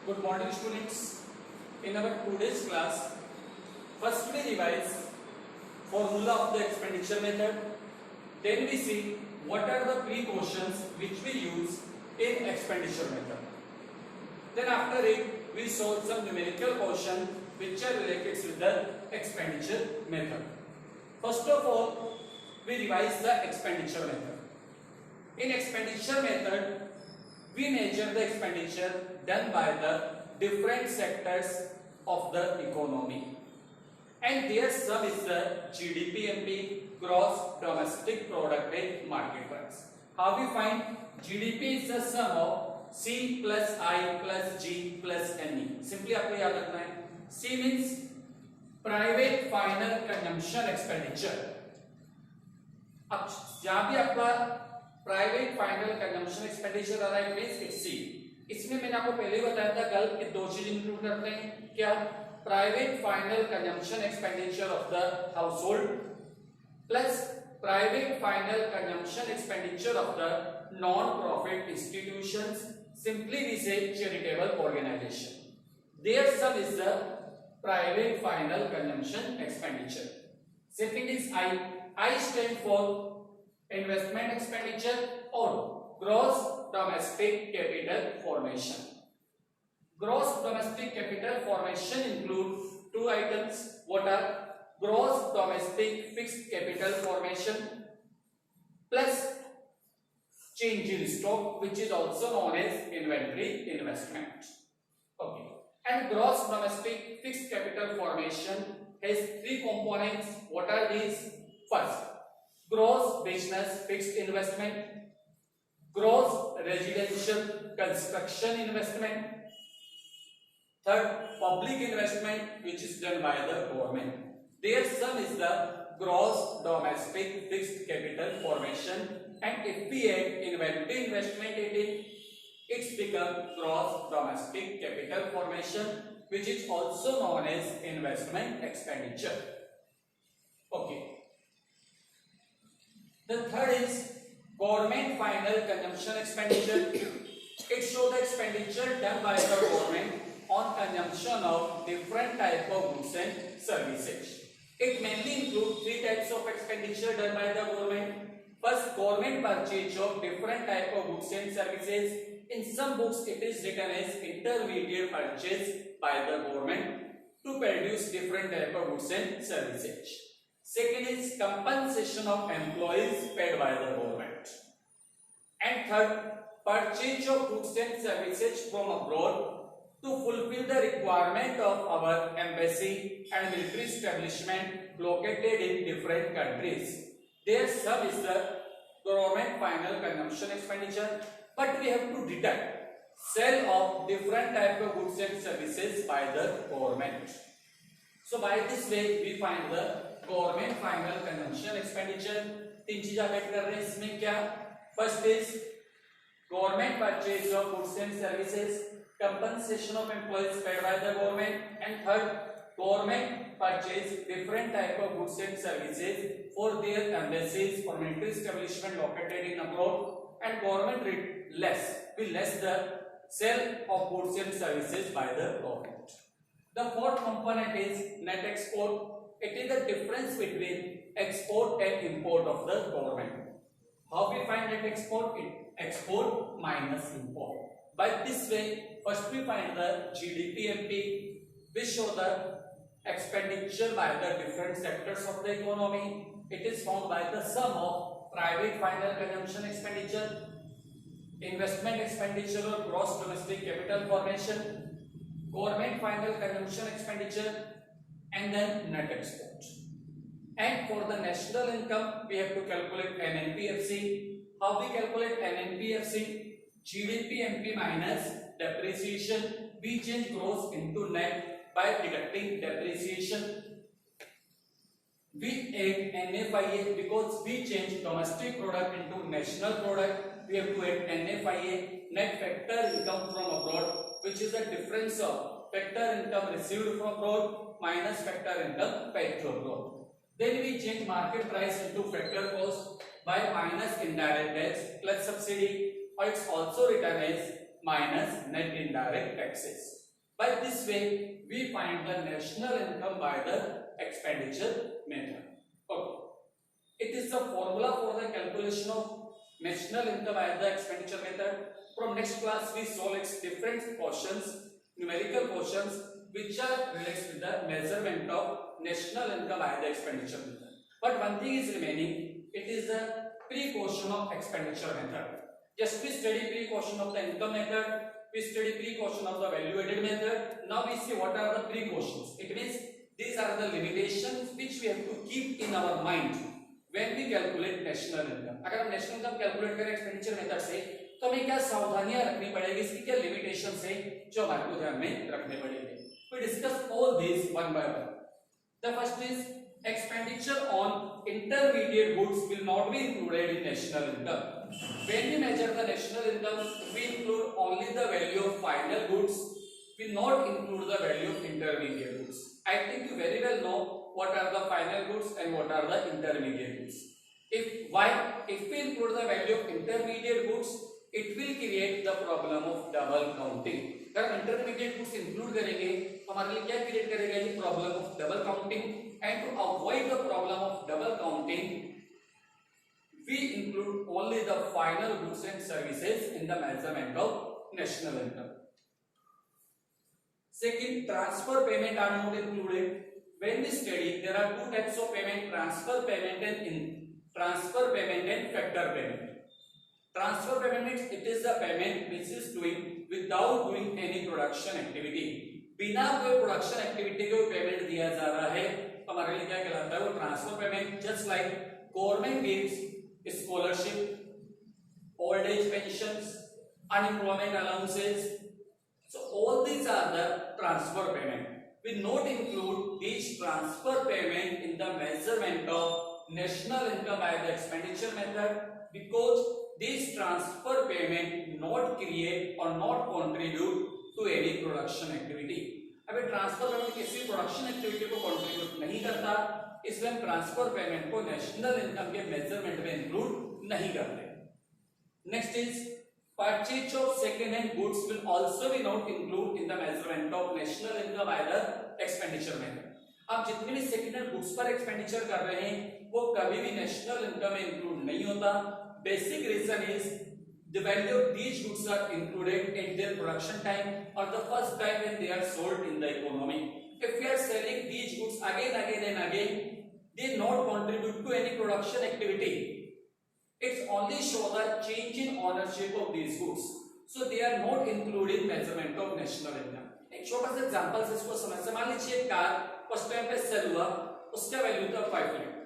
Good morning, students. In our today's class, first we revise formula of the expenditure method. Then we see what are the precautions which we use in expenditure method. Then after it, we solve some numerical questions which are related with the expenditure method. First of all, we revise the expenditure method. In expenditure method, we measure the expenditure done by the different sectors of the economy, and their sum is the GDP-MP, gross domestic product in market price. How we find? GDP is the sum of C plus I plus G plus NE. Simply आपको याद रखना है, C means private final consumption expenditure. अब जहां भी आपका private final consumption expenditure आ रहा है मींस इट्स सी. इसमें मैंने आपको पहले ही बताया था गल कि दो चीज इंक्लूड करते हैं. क्या? Private final consumption expenditure of the household plus private final consumption expenditure of the non profit institutions, simply we say charitable organisation. Their sum is the private final consumption expenditure. Second is I. I stand for investment expenditure or gross domestic capital formation. Gross domestic capital formation include two items. What are? Gross domestic fixed capital formation plus change in stock, which is also known as inventory investment. Okay. And gross domestic fixed capital formation has three components. What are these? First, gross business fixed investment, gross residential construction investment, third, public investment which is done by the government. Their sum is the gross domestic fixed capital formation, and if we add inventory investment in it, it's become gross domestic capital formation, which is also known as investment expenditure. Okay. The third is government final consumption expenditure. It shows the expenditure done by the government on consumption of different type of goods and services. It mainly includes three types of expenditure done by the government. First, government purchase of different type of goods and services. In some books, it is written as intermediate purchase by the government to produce different type of goods and services. Second is compensation of employees paid by the government. And third, purchase of goods and services from abroad to fulfill the requirement of our embassy and military establishment located in different countries. Their sum is the government final consumption expenditure, but we have to deduct sale of different type of goods and services by the government. So by this way we find the government final consumption expenditure. तीन चीज आप add कर रहे हैं इसमें. क्या? First is government purchase of goods and services, compensation of employees paid by the government, and third, government purchase different type of goods and services for their embassies और military establishment located in abroad, and government will less the sale of goods and services by the government. The fourth component is net export. It is the difference between export and import of the government. How we find that export? Export minus import. By this way, first we find the GDP-MP, which show the expenditure by the different sectors of the economy. It is found by the sum of private final consumption expenditure, investment expenditure or gross domestic capital formation, government final consumption expenditure, and then net export. And for the national income, we have to calculate NNPFC. How we calculate NNPFC? GDP-MP minus depreciation. We change gross into net by deducting depreciation. We add NFIA because we change domestic product into national product. We have to add NFIA, net factor income from abroad, which is the difference of factor income received from abroad minus factor income paid to abroad. Then we change market price into factor cost by minus indirect tax plus subsidy, or it's also written as minus net indirect taxes. By this way, we find the national income by the expenditure method. Okay. It is the formula for the calculation of national income by the expenditure method. From next class, we solve its different questions, numerical questions, which are related with the measurement of national income by the expenditure method. But one thing is remaining. It is the pre-question of expenditure method. Just we study pre-question of the income method. We study pre-question of the value-added method. Now we see what are the pre-questions. It means these are the limitations which we have to keep in our mind when we calculate national income. अगर हम national income calculate करें expenditure method से, तो हमें क्या सावधानियां रखनी पड़ेगी, इसकी क्या limitations है जो हमारे को ध्यान में रखने पड़ेंगे. We discuss all these one by one. The first is expenditure on intermediate goods will not be included in national income. When we measure the national income, we include only the value of final goods. We not include the value of intermediate goods. I think you very well know what are the final goods and what are the intermediate goods. If we include the value of intermediate goods, it will create the problem of double counting. अगर intermediate goods include करेंगे तो हमारे लिए क्या create करेगा, ये problem of double counting. And to avoid the problem of double counting, we include only the final goods and services in the measurement of national income. Second, transfer payment are not included. When we study, there are two types of payment: transfer payment and factor payment. Transfer payment means it is the payment which is doing without doing any production activity. बिना कोई production activity को payment दिया जा रहा है, हमारे लिए क्या कहलाता है, वो transfer payment. Just like government gives scholarship, old age pensions, unemployment allowances. So all these are the transfer payment. We not include these transfer payment in the measurement of national income by the expenditure method because these transfer payment not create or not contribute to any production activity. अभी transfer payment किसी production activity को contribute नहीं करता, इसलिए हम transfer payment को national income के measurement में इंक्लूड नहीं करते. Next is purchase of second hand goods will also be not included in the measurement of national income by the expenditure method. आप जितने भी सेकंड हैंड गुड्स पर expenditure कर रहे हैं वो कभी भी नेशनल इनकम में इंक्लूड नहीं होता. Basic reason is the value of these goods are included in their production time or the first time when they are sold in the economy. If we are selling these goods again and again, they not contribute to any production activity. It's only show the change in ownership of these goods. So they are not included in measurement of national income. एक छोटा सा example से इसको समझ से, मान लीजिए एक कार उस टाइम पे सेल हुआ, उसका वैल्यू था 5 lakh.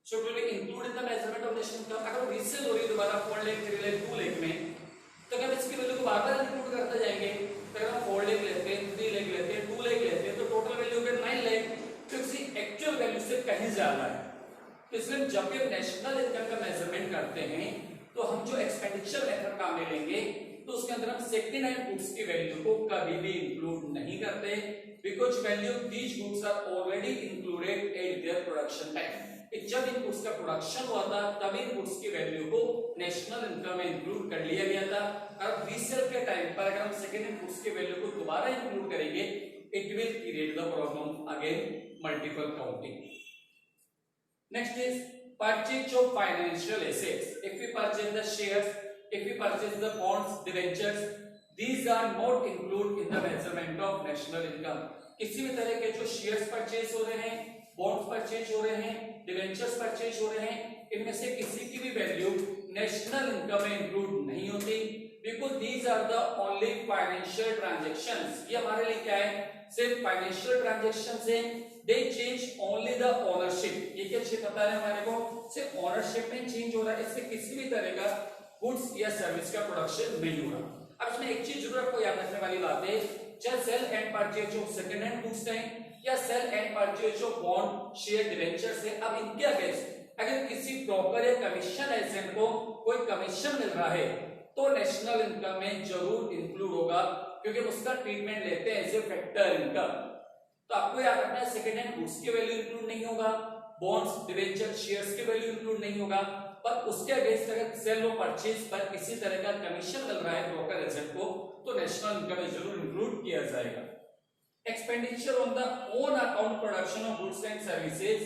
So it will be included in the measurement of national income. अगर रीसेल हो रही है दोबारा 4 लाख 3 लाख 2 लाख में, तो क्या इसकी वैल्यू को बार-बार इंक्लूड करते जाएंगे. तो अगर हम 4 लाख लेते हैं, 3 लाख लेते हैं, 2 लाख लेते हैं, तो टोटल वैल्यू हो गया 9 लाख, तो इसकी एक्चुअल वैल्यू से कहीं ज्यादा है. इसलिए जब भी नेशनल इनकम का मेजरमेंट करते हैं तो हम जो एक्सपेंडिचर मेथड काम में लेंगे तो उसके अंदर हम सेकंड हैंड गुड्स की वैल्यू को कभी भी इंक्लूड नहीं करते because value of these goods are already included at their production time. जब इन गुड्स का प्रोडक्शन हुआ था तब इन गुड्स की वैल्यू को नेशनल इनकम में इंक्लूड कर लिया गया था. और रीसेल के टाइम पर अगर हम सेकंड हैंड गुड्स की वैल्यू को दोबारा इंक्लूड करेंगे it will create the problem again multiple counting. Next is purchase of financial assets. If we purchase the shares, if we purchase the bonds, debentures, these are not included in the measurement of national income. किसी भी तरह के जो shares purchase हो रहे हैं, bonds purchase हो रहे हैं, debentures purchase हो रहे हैं, इनमें से किसी की भी value national income में include नहीं होती because these are the only financial transactions. ये हमारे लिए क्या है, सिर्फ फाइनेंशियल ट्रांजैक्शंस हैं. They change only the ownership. ये क्या चीज बता रहे हैं हमारे को, सिर्फ ओनरशिप में चेंज हो रहा है, इससे किसी भी तरह का गुड्स या सर्विस का प्रोडक्शन नहीं हो रहा. अब इसमें एक चीज जरूर आपको याद रखने वाली बात है, चाहे sale and purchase of second hand goods है या sale and purchase of bond share debentures है. अब इनके अगेंस्ट अगर किसी ब्रोकर या कमीशन एजेंट को कोई कमीशन मिल रहा है तो नेशनल इनकम में जरूर इंक्लूड होगा क्योंकि उसका ट्रीटमेंट लेते हैं एज ए फैक्टर इनकम. तो आपको याद रखना है सेकंड हैंड गुड्स की वैल्यू इंक्लूड नहीं होगा, बॉन्ड्स डिवेंचर शेयर्स की वैल्यू इंक्लूड नहीं होगा, पर उसके अगेंस्ट अगर सेल और परचेज पर किसी तरह का कमीशन मिल रहा है ब्रोकर एजेंट को तो नेशनल इनकम में जरूर इंक्लूड किया जाएगा। Expenditure on the own account production of goods and services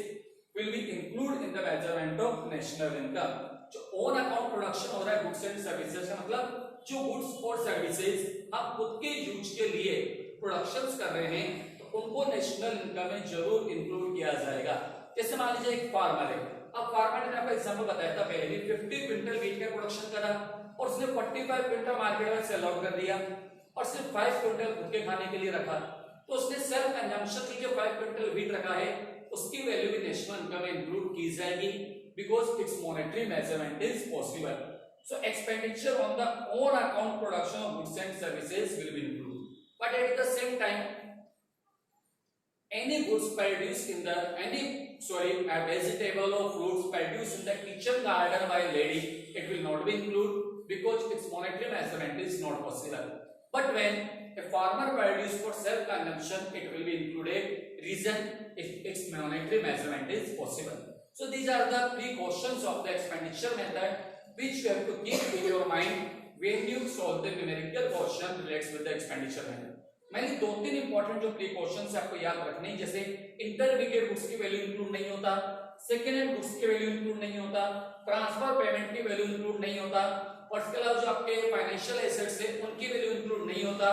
will be include in the measurement of national income. जो ओन अकाउंट प्रोडक्शन हो रहा है गुड्स एंड सर्विसेज का मतलब जो गुड्स और सर्विसेज आप खुद के यूज के लिए प्रोडक्शंस कर रहे हैं तो उनको नेशनल इनकम में जरूर इंक्लूड किया जाएगा। जैसे मान लीजिए एक फार्मर है, अब फार्मर ने आपको एग्जांपल बताया था पहले भी 50 क्विंटल व्हीट का प्रोडक्शन करा और उसने 45 क्विंटल मार्केट में सेल आउट कर दिया और सिर्फ 5 क्विंटल खुद के खाने के लिए रखा, तो उसने सेल्फ कंजम्पशन के जो 5 क्विंटल व्हीट रखा है उसकी वैल्यू भी नेशनल इनकम में इंक्लूड की जाएगी because it's monetary measurement is possible. So expenditure on the own account production of goods and services will be included, but at the same time any goods produced in the a vegetable or fruits produced in the kitchen garden by a lady, it will not be included because its monetary measurement is not possible. But when a farmer produces for self consumption, it will be included, reason if its monetary measurement is possible. So these are the precautions of the expenditure method which you have to keep in your mind when you solve the numerical question relates with the expenditure method. मैंने दो तीन important जो precautions आपको याद रखने, जैसे intermediate goods की value include नहीं होता, सेकेंड हैंड गुड्स की वैल्यू इंक्लूड नहीं होता, ट्रांसफर पेमेंट की वैल्यू इंक्लूड नहीं होता, और इसके अलावा जो आपके फाइनेंशियल एसेट्स है उनकी वैल्यू इंक्लूड नहीं होता,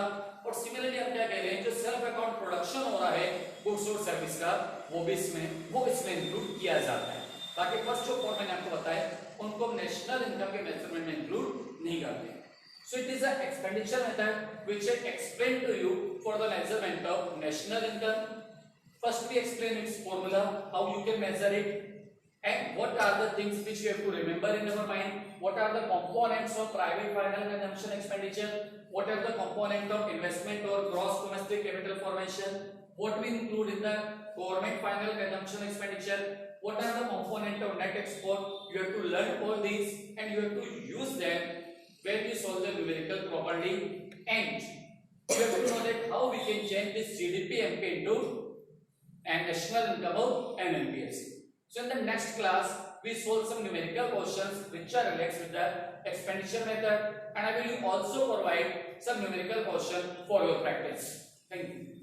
और सिमिलरली हम क्या कह रहे हैं जो सेल्फ अकाउंट प्रोडक्शन हो रहा है गुड्स और सर्विस का वो इसमें इंक्लूड किया जाता है। बाकी फर्स्ट जो फॉर मैंने आपको बताया उनको नेशनल इनकम के मेजरमेंट में इंक्लूड नहीं करते। So it is an expenditure method which I explained to you for the measurement of national income. First we explain its formula, how you can measure it, and what are the things which you have to remember in your mind. What are the components of private final consumption expenditure? What are the component of investment or gross domestic capital formation? What we include in the government final consumption expenditure? What are the component of net export? You have to learn all these and you have to use them when you solve the numerical properly, and you have to know that how we can change this GDP MP into and national income of NNPS. So in the next class we solve some numerical questions which are related with the expenditure method, and I will also provide some numerical question for your practice. Thank you.